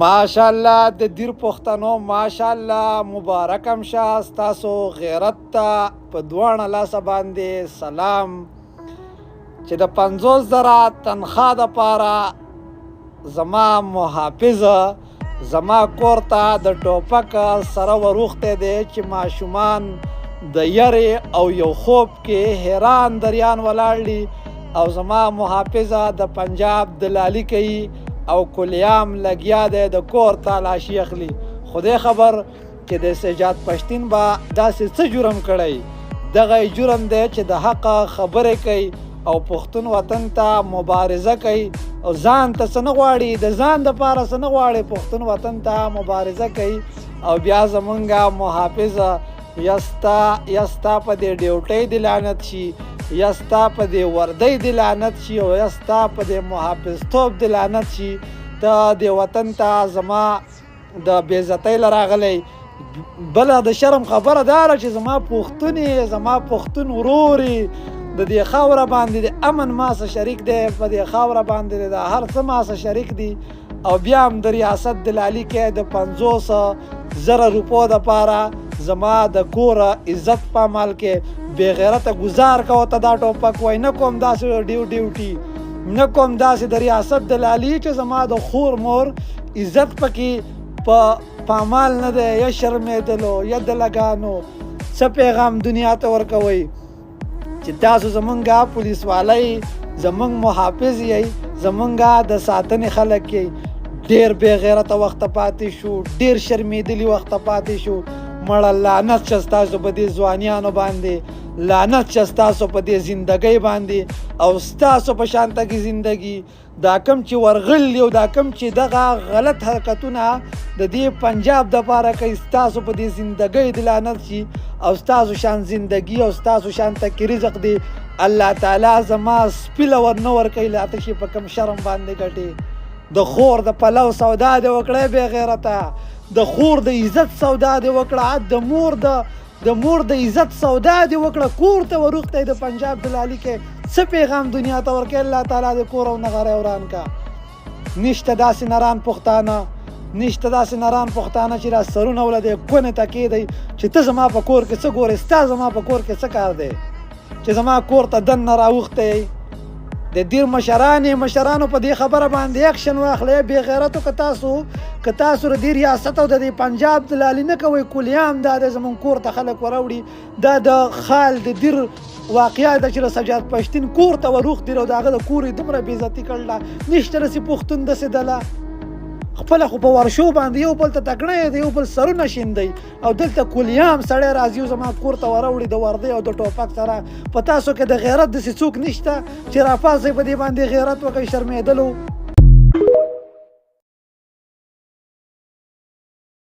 ماشاءالله د دیر پښتنو ماشاءالله مبارکم شه ستاسو غیرت ته په دواړه لاسه باندې سلام چې د 50,000 تنخواه دپاره زما محافظ زما کور ته د ټوپک سره وروختی دی چې ماشومان د یرې او یو خوب کې حیران دریان ولاړ دي او زما محافظه د پنجاب دلالي کوي او کلیام لګیا دی د کور تالاشي اخلي. خدای خبر چې د سجاد پښتین به داسې څه جرم کړی. دغه جرم دی چې د حق خبرې کوي او پښتون وطن ته مبارزه کوي او ځان ته څه نه غواړي، د ځان دپاره څه نه غواړي، پښتون وطن ته مبارزه کوي. او بیا زمونږ محافظ یا ستا په دې ډیوټۍ دې لعنت شي، یا ستا په دې وردۍ دې لعنت شي، او یا ستا په دې محافظتوب دې لعنت شي. ته دې وطن ته زما د بېعزتۍ له راغلی. بله د شرم خبره دا ده چې زما پښتون یې، زما پښتون ورور یې، د دې خاوره باندې د امن ما سره شریک دی، په دې خاوره باندې د هر څه ما سره شریک دی. او بیا هم د ریاست دلالي کوي د 50,000 روپو دپاره زما د کور عزت په عمل کې بې غیرته گزار کوه. ته دا ټوپک وای نه کوم داسې ډیوټي، نه کوم داسې د ریاست دلالي چې زما د خور مور عزت پکې په عمل نه دی. یا شرمېدلو یا د لګانو څه پیغام دنیا ته ورکوئ چې تاسو زمونږ پولیس والی، زمونږ محافظ یې، زمونږ د ساتنې خلک یې. ډېر بې غیرته وخته پاتې شو، ډېر شرمېدلي وخته پاتې شو. مړه لعنت شه ستاسو په دې ځوانیانو باندې، لعنت شه ستاسو په دې زندګۍ باندې او ستاسو په شانته کې زندګي. دا کم چې ورغلي او دا کم چې دغه غلط حرکتونه د دې پنجاب دپاره کوي، ستاسو په دې زندګۍ د لعنت شي او ستاسو شان زندګي او ستاسو شانته کې رزق دی الله تعالی زما سپیله ورنه ورکوي. لا ته شي په کم شرم باندې ګټې. د خور د پلو سودا دې وکړی بې غیرته، د خور د عزت سودا دې وکړه، د مور د عزت سودا دې وکړه. کور ته وروختی د پنجاب دلالي کې څه پیغام دنیا ته ورکوي الله تعالی د کور او نغری وران کا. نشته داسې نران پښتانه، نشته داسې نران پښتانه چې را سرونه ولدی کونې ته کېدی چې ته زما په کور کې څه ګورې، ستا زما په کور کې څه کار دی چې زما کور ته دننه راوختی. د دیر مشرانو په دې خبره باندې اکشن واخلئ. بې غیرتو که تاسو د دې ریاست او د دې پنجاب دلالي نه کوئ، کلیام دا د زمونږ کور ته خلک وراوړي. دا د خال د دیر واقعه ده چې د سجاد پښتین کور ته وروختی او د هغه د کور یې دومره بېعزتي کړله. نشته داسې پښتون داسې ډله خپله خو په ورشو باندې یو بل ته تکړه دی، یو بل سرونه شیندئ او دلته کلیام سړی راځي او زما کور ته وراوړي د وردۍ او د ټوپک سره. په تاسو کې د غیرت داسې څوک نشته چې راپاڅئ په دې باندې غیرت وکړئ. شرمېدلو